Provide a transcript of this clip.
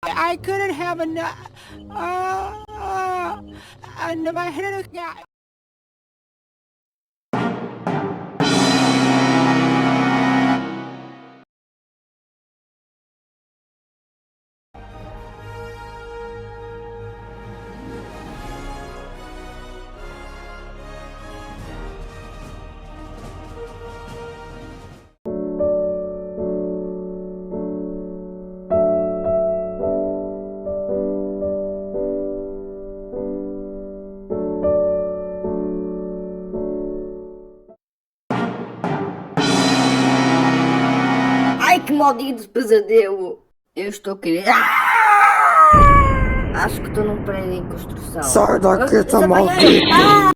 I couldn't have enough. My head. Ai, que maldito pesadelo! Eu estou querendo. Acho que estou num prédio em construção. Sai daqui, Ah, tá desapanhei! maldito!